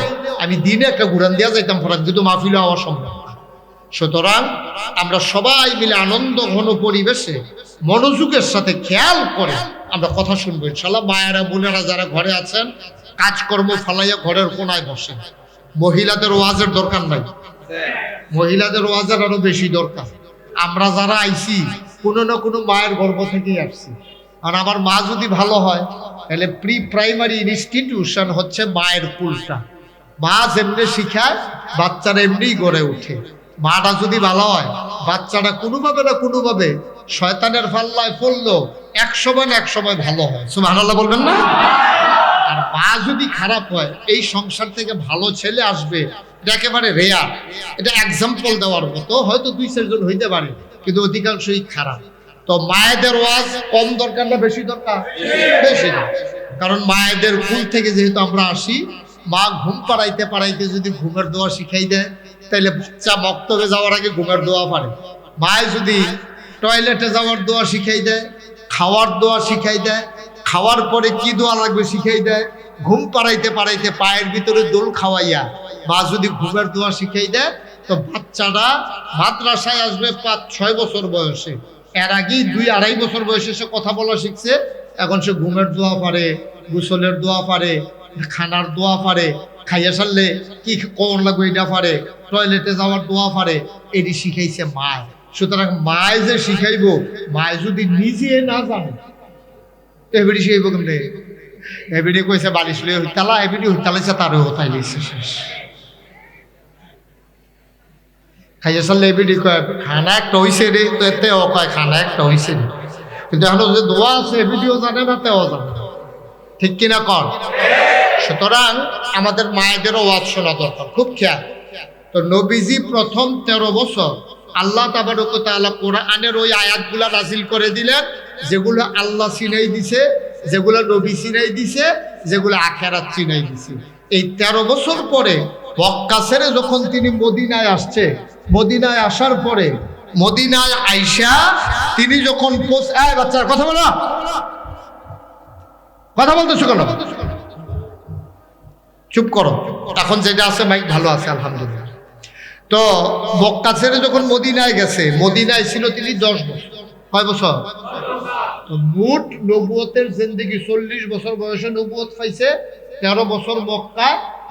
আমি দিনে একটা ঘুরান দিয়া যাইতাম ফরান, কিন্তু মাহফিল হওয়া সম্ভব না। সুতরাং আমরা সবাই মিলে আনন্দ ঘন পরিবেশে মনোযোগের সাথে খেয়াল করে আমরা কথা শুনবো ইনশাল্লাহ। মায়েরা বোনেরা যারা ঘরে আছেন, কাজকর্ম ফালাইয়া ঘরের কোনায় বসেন। মহিলাদের ওয়াজের দরকার নাই, মহিলাদের ওয়াজের আরো বেশি দরকার। আমরা যারা আইছি কোনো না কোনো মায়ের গর্ভ থেকেই আসছি। আর আমার মা যদি ভালো হয়, তাহলে প্রি প্রাইমারি ইনস্টিটিউশন হচ্ছে মায়ের কুলটা। মা যেমনি শিখায়, বাচ্চারা এমনিই গড়ে ওঠে। মাটা যদি ভালো হয়, বাচ্চাটা কোনোভাবে না কোনোভাবে শয়তানের পাল্লায় পড়লো, এক সময় ভালো হয়। সুবহানাল্লাহ বলবেন না? আর মা যদি খারাপ হয়, এই সংসার থেকে ভালো ছেলে আসবে এটা একেবারে রেয়ার। এটা এক্সাম্পল দেওয়ার মতো, হয়তো 2-4 জন হইতে পারে, কিন্তু অধিকাংশই খারাপ। তো মায়েদের ওয়াজ কম দরকার না বেশি দরকার? বেশি। কারণ মায়েদের কুল থেকে যেহেতু আমরা আসি, মা ঘুম পাড়াইতে পাড়াইতে যদি ঘুমের দোয়া শিখাই দেয়, তাইলে বাচ্চা মক্তবে যাওয়ার আগে ঘুমের দোয়া পারে। মায়ে যদি টয়লেটে যাওয়ার দোয়া শিখাই দেয়, খাওয়ার দোয়া শিখাই দেয়, খাওয়ার পরে কি দোয়া লাগবে শিখাই দেয়, ঘুম পাড়াইতে পাড়াইতে পায়ের ভিতরে দোল খাওয়াইয়া মা যদি ঘুমের দোয়া শিখাই দেয়, তো বাচ্চাটা মাদ্রাসায় আসবে 5-6 বছর বয়সে। এর আগেই 2-2.5 বছর বয়সে সে কথা বলা শিখছে। এখন সে ঘুমের দোয়া পারে, গোসলের দোয়া পারে, খানার দোয়া পারে, খাইয়া সারলে কি কোন লাগবে এটা পারে, টয়লেটে যাওয়ার দোয়া পারে। এটি শিখাইছে মায়। সুতরাং মায় যে শিখাইব, মায় যদি নিজে না জানে, এবিডি শিখাইব কেমনে? এবিডি কইছে বালিশ লই হইতালা, এবিডি হইতালাইছে তারও হতাই লইছে শেষ। খাইয়া সারলে এবিডি কয় খানা একটা হইছে রে, তো এতে ও কয় খানা একটা হইছে রে। কিন্তু এখন যে দোয়া আছে এবিডিও জানে না, তেও জানে না। ঠিক কিনা কর? সুতরাং আমাদের মায়েদেরও ওয়াজ শোনা দরকার, খুব খেয়াল। তো নবীজি প্রথম 13 বছর আল্লাহ তাবারক ওয়া তাআলা কোরআনের ওই আয়াতগুলা নাযিল করে দিলেন, যেগুলো আল্লাহ চিনাই দিছে, যেগুলো নবী চিনাই দিছে, যেগুলো আখিরাত চিনাই দিছে। এই 13 বছর পরে মক্কা ছেড়ে যখন তিনি মদিনায় আসছে, মদিনায় আসার পরে মদিনায় আইসা তিনি যখন বাচ্চার কথা বলো, কথা বলতেছো কেন? চুপ করো। এখন যেটা আছে মাইক ভালো আছে আলহামদুলিল্লাহ। তো মক্কা ছেড়ে যখন মদিনায় গেছে, মদিনায় ছিল তিনি 10 বছর। কয় বছর? তো মোট নবুয়তের জিন্দেগি 40 বছর বয়সে নবুয়ত পাইছে, 13 বছর মক্কা,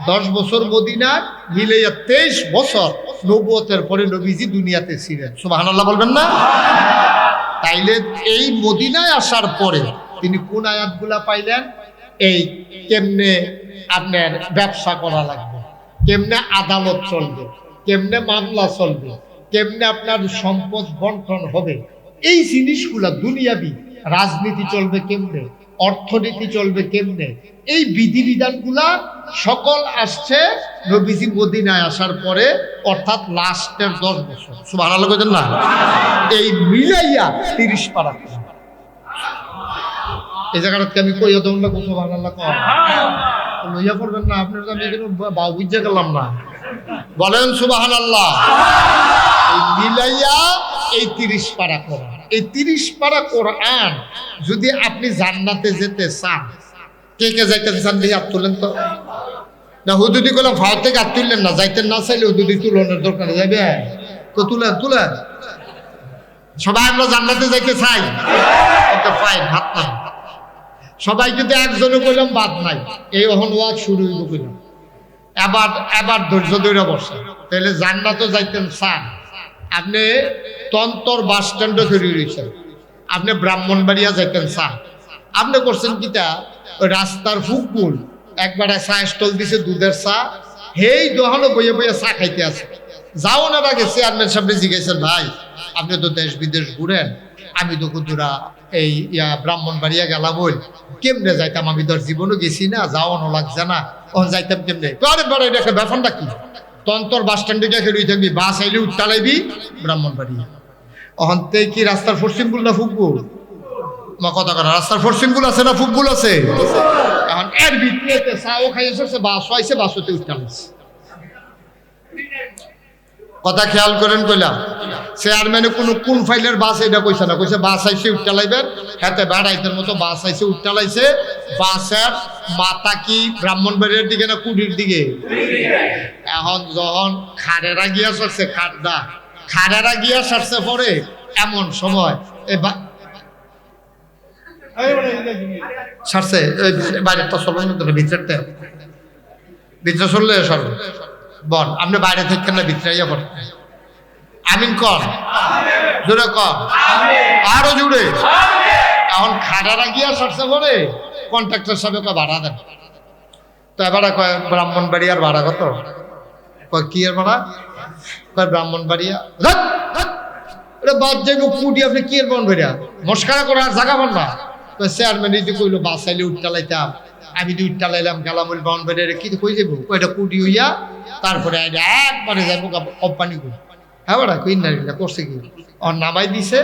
10 বছর মদিনা, মিলাইয়া 23 বছর নবুয়তের পরে নবীজি দুনিয়াতে ছিলেন। সুবহানাল্লাহ বলবেন না? তাইলে এই মদিনায় আসার পরে তিনি কোন আয়াতগুলা পাইলেন? এই কেমনে আপনার ব্যবসা করা লাগবে, কেমনে আদালত চলবে, কেমনে মামলা চলবে, কেমনে আপনার সম্পদ বন্টন হবে, এই জিনিসগুলা দুনিয়াবি রাজনীতি চলবে কেমনে, অর্থনীতি চলবে কেমনে, এই বিধিবিধানগুলা সকল আসছে নবীজি মদিনায় আসার পরে, অর্থাৎ লাস্টের 10 বছর। সুবহানাল্লাহ কইতেন না? এই মিলাইয়া 30 পারা। এই জায়গাটাতে আমি কইয়া দেব না, সুবহানাল্লাহ কর লইয়া পড়বেন না, আপনার তো আমি এখানে বাউ বুঝে গেলাম না, বলেন সুবহানাল্লাহ। এই মিলাইয়া এই 30 পারা কোরআন, এই 30 পারা কোরআন যদি আপনি জান্নাতে যেতে চান, কে কে যাইতে চান দিয়ে হাত তুলেন তো। না হুদুদি করলাম ফাও থেকে হাত তুললেন না, যাইতে না চাইলে হুদুদি তুলনের দরকার যাবে তো তুলেন তুলেন। সবাই আমরা জান্নাতে যাইতে চাই, ফাইন হাত না। সবাই যদি একজনে কইলাম বাদ নাই, এই অহন ওয়াজ শুরু হইব কইলাম, এবার ধৈর্য ধরে বসে। তাহলে জান্নাতও যাইতেন চান, আপনি তন্তর বাস স্ট্যান্ডে তৈরি রয়েছেন, আপনি ব্রাহ্মণবাড়িয়া যাইতেন চান, আপনি করছেন কিটা ওই রাস্তার ফুকপুল একবারে চা স্টল দিছে, দুধের চা, হেই দোহানো বইয়ে বইয়ে চা খাইতে আছে। যাও না আগে চেয়ারম্যান সামনে জিজ্ঞাসেন, ভাই আপনি তো দেশ বিদেশ ঘুরেন, আমি তো কুতুরা এই ব্রাহ্মণবাড়িয়া গেলাম, বই কেমনে যাইতাম, আমি তোর জীবনও গেছি না, যাওয়ানো লাগছে না, ও যাইতাম কেমনে? আরে বড় এটা ব্যাপারটা কি, তন্তর বাস স্ট্যান্ডে গিয়ে রয়ে থাকবি, বাস আইলে উঠতালাইবি ব্রাহ্মণবাড়িয়া। অহন্তে কি রাস্তার পশ্চিমগুল না ফুকবুল? মা কথা কথা, রাস্তার পশ্চিমগুল আছে না ফুকবুল আছে? এখন এর ভিতরে চাও খাইছে, বাস আইছে, বাসতে উঠতালাইছে। কথা খেয়াল করেন কইলাম, চেয়ারম্যানে কোন ফাইলের বাস এটা কইছে না, কইছে বাস আইছে উঠতালাইবেন, হাতে বেড়াইতের মতো বাস আইছে উঠতালাইছে। বাসের মাথা কি ব্রাহ্মণবাড়িয়ার দিকে না কুড়ির দিকে? এখন যখন খাড়েরা গিয়া সরছে, খাড়েরা গিয়া সরছে পরে এমন সময় সারছে বাইরেটা চলবেন ভিতরটা, ভিতরে চললে সর বল, আপনি বাইরে থেকে না ভিতরে ইয়া পড়েন। আমিন কর, জোরে কর, আরো জুড়ে। এখন খাড়ারা গিয়া সরছে পরে কন্ট্রাক্টর সাহেব ভাড়া দেন, তো এবারে কয় ব্রাহ্মণবাড়িয়ার ভাড়া কত? কয় কি এর ভাড়া? কয় ব্রাহ্মণবাড়িয়া। বাদ যাইব কুটি, আপনি কি এর ব্রাহ্মণবাড়িয়া মস্কারা করার আর জায়গা পান না। চেয়ারম্যান এই যে কইলো বাস আইলে উঠটালাইতাম, আমি তো উঠটালাইলাম, গেলাম ওই ব্রাহ্মণবাড়িয়া, কি কই যাবো? কয়টা কুটি হইয়া তারপরে একবারে যাবো কোম্পানি করি। হ্যাঁ বাড়া কই না করছে কি ওর নামাই দিছে,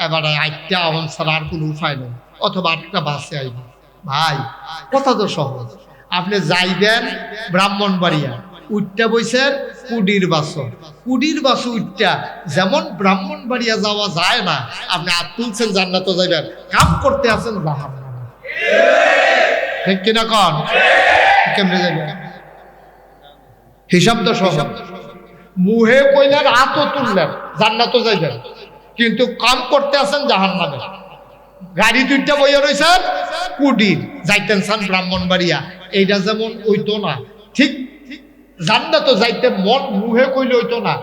এবার আটটা আমার ছাড়া আর কোনো উপায় নেই, অথবা আটটা বাসে আইব। ভাই কথা তো সহজ, আপনি যাইবেন ব্রাহ্মণবাড়িয়া, উঠটা বইছেন কুডির বাস উঠটা, যেমন ব্রাহ্মণবাড়িয়া যাওয়া যায় না, আপনি হাত তুলছেন জান্নাতে যাইবেন, কাম করতে আছেন জাহান্নামে। ঠিক কিনা কন? কেমনে যাইবেন? হিসাব তো সহজ, মুহে কইলেন হাতও তুললেন জান্নাতে যাইবেন, কিন্তু কাম করতে আছেন জাহান্নামে। গাড়ি দুইটা বইয়া রয়েছেন কুডির, যাইতেন চান ব্রাহ্মণবাড়িয়া, এইটা যেমন হইতো না, ঠিক জান্নাতে যাইতে মন মুহে কইলে হইতো না,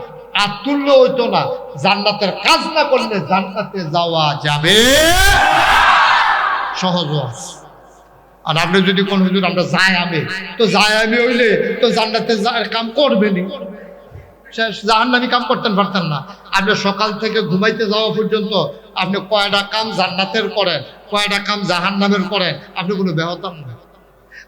আর তুললে হইতো না। জান্নাতের কাজ না করলে জান্নাতে যাওয়া যাবে সহজ আছে। আর আপনি যদি কোন হুজুর আমরা যাই আমি, তো যাই আমি হইলে তো জান্নাতে কাম করবেনি, জাহান্নামী কাম করতেন পারতেন না। আপনি সকাল থেকে ঘুমাইতে যাওয়া পর্যন্ত আপনি কয়টা কাম জান্নাতের করেন, কয়টা কাম জাহান্নামের করেন, আপনি কোনো বেহতাম না।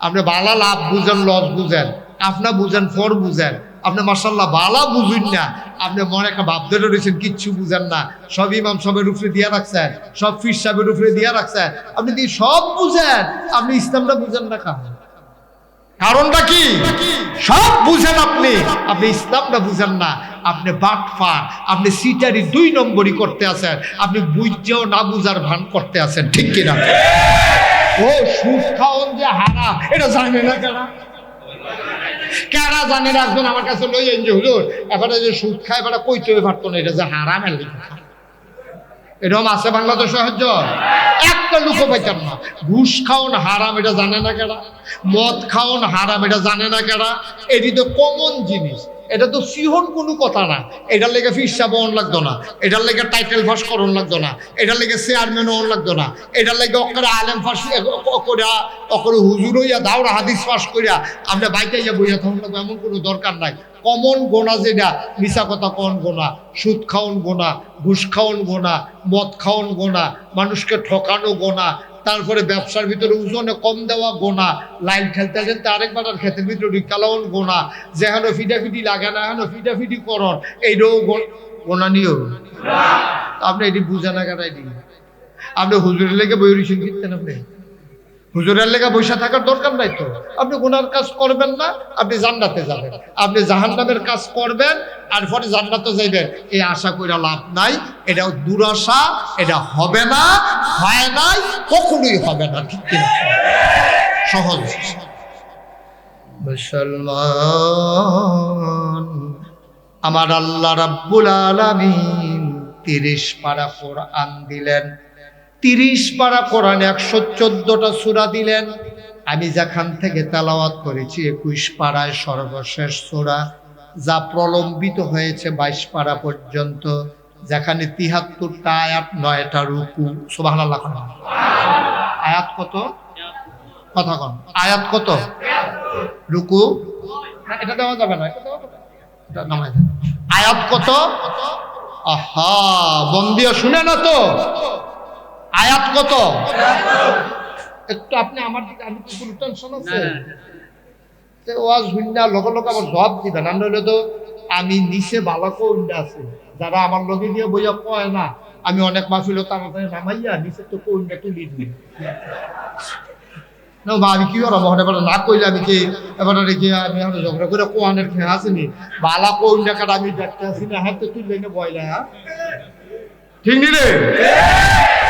আপনি বালা লাভ বুঝেন, লস বুঝেন, আপনার বুঝেন, ফর বুঝেন, আপনি মাশাআল্লাহ বালা বুঝুন না, আপনি মনে একটা ভাব ধরে রয়েছেন, কিচ্ছু বুঝেন না, সব ইমাম সবের উপরে দিয়া রাখছেন, সব ফির সাহেবের উপরে দিয়া রাখছেন, আপনি দিয়ে সব বুঝেন, আপনি ইসলামটা বুঝেন না কেন? কারণটা কি? সব বুঝেন আপনি, আপনি ইসলামটা বুঝেন না, আপনি বাটফার, আপনি সিটারি 2 নম্বরই করতে আছেন, আপনি বুঝছেও না বুঝার ভান করতে আছেন, ঠিক কিনা? ও সুদ খাওন যে হারাম এটা জানে না কেনা? কারা জানে না? একজন আমার কাছে লই যে হুজুর এবারে যে সুদ খায় এবারে কইতে পারতো না এটা যে হারাম, এরকম আছে বাংলাদেশ সাহায্য একটা লুকো পাইতাম না। ঘুষ খাওন হারাম এটা জানে না কেনা? মদ খাওন হারাম এটা জানে না কেনা? এটি তো কমন জিনিস, এটা তো সিহন কোনো কথা না। এটার লেগে ফিরসা বহন লাগতো না, এটার লেগে টাইটেল ফাঁস করণ লাগতো না, এটার লেগে চেয়ারম্যান হন লাগতো না, এটার লেগে অকরে আলেম ফাঁস করিয়া অকরে হুজুর হইয়া দাওরা হাদিস ফাঁস করিয়া আমরা বাইতে ইয়া বইয়া থাকুন লাগবো, এমন কোনো দরকার নাই। কমন গোনা যেটা, মিশা কথা কন গোনা, সুদ খাওন গোনা, ঘুষ খাওন গোনা, মদ খাওন গোনা, মানুষকে ঠকানো গোনা, তারপরে ব্যবসার ভিতরে ওজনে কম দেওয়া গোনা, লাইন খেলতে খেলতে আরেকবার আর ক্ষেতের ভিতরে ঢুকালাওন গোনা, যেখানে ফিটাফিটি লাগে না এখানে ফিটাফিটি করন, এইটাও গোনা নিও। আপনি এটি বুঝে না কেন? এটি আপনি হুজুরের লেগে বই রিসিন কিনতেন, আপনি হুজুরের লেগে বৈশা থাকার দরকার নাই তো। আপনি গুনার কাজ করবেন না, আপনি জান্নাতে যাবেন, আপনি জাহান্নামের কাজ করবেন আর পরে জান্নাতে যাইবেন, এই আশা কইরা লাভ নাই, এটা দুরাশা, এটা হবে না, হয় নাই, কখনোই হবে না, ঠিক কিনা? সহজ। মুসলমান আমার আল্লাহ রাব্বুল আলামিন 30 পারা কোরআন দিলেন, 30 পারা কোরআন 114টা সূরা দিলেন। আমি যেখান থেকে তেলাওয়াত করেছি 21 পারায় সর্বশেষ সূরা, যা প্রলম্বিত হয়েছে 22 পারা পর্যন্ত, যেখানে 73টা আয়াত, 9টা রুকু। সুবহানাল্লাহ। আয়াত কত? কথা কন, আয়াত কত? রুকু এটা দেওয়া যাবে না, এটা দেওয়া যাবে, এটা নামাই দেন। আয়াত কত? আহা বন্দিয়া শুনে না তো, আয়াত কত? একটু আপনি আমার দিকে, আমি তো কোনো টেনশন আছে ওয়াজ হুন্ডা লগে লগে আবার জবাব দিবেন, আর নইলে তো আমি নিচে বালাকো হুন্ডা আছে যারা আমার লগে দিয়ে বইয়া কয় না, আমি অনেক মাফিল তাড়াতাড়ি নামাইয়া নিচে তো কোনটা তুলি দিই না, আমি কি করবো এবার না কইলে আমি কি এবারে রেখে আমি ঝগড়া করে কোয়ানের খেয়ে আসিনি, বালা কোন টাকাটা আমি দেখতে আসি না, হাতে তুললে না বয়লা, ঠিক নি রে?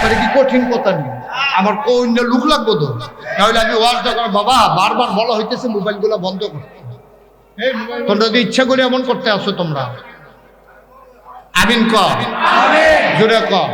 মানে কি কঠিন কথা নেই, আমার কোন লুক লাগবো তো, তাহলে আমি ওয়াজ দেখার বাবা বারবার বলা হইতেছে মোবাইলগুলো বন্ধ করতে, তোমরা যদি ইচ্ছা করে এমন করতে আসো তোমরা। আমিন কর, জোরে কর।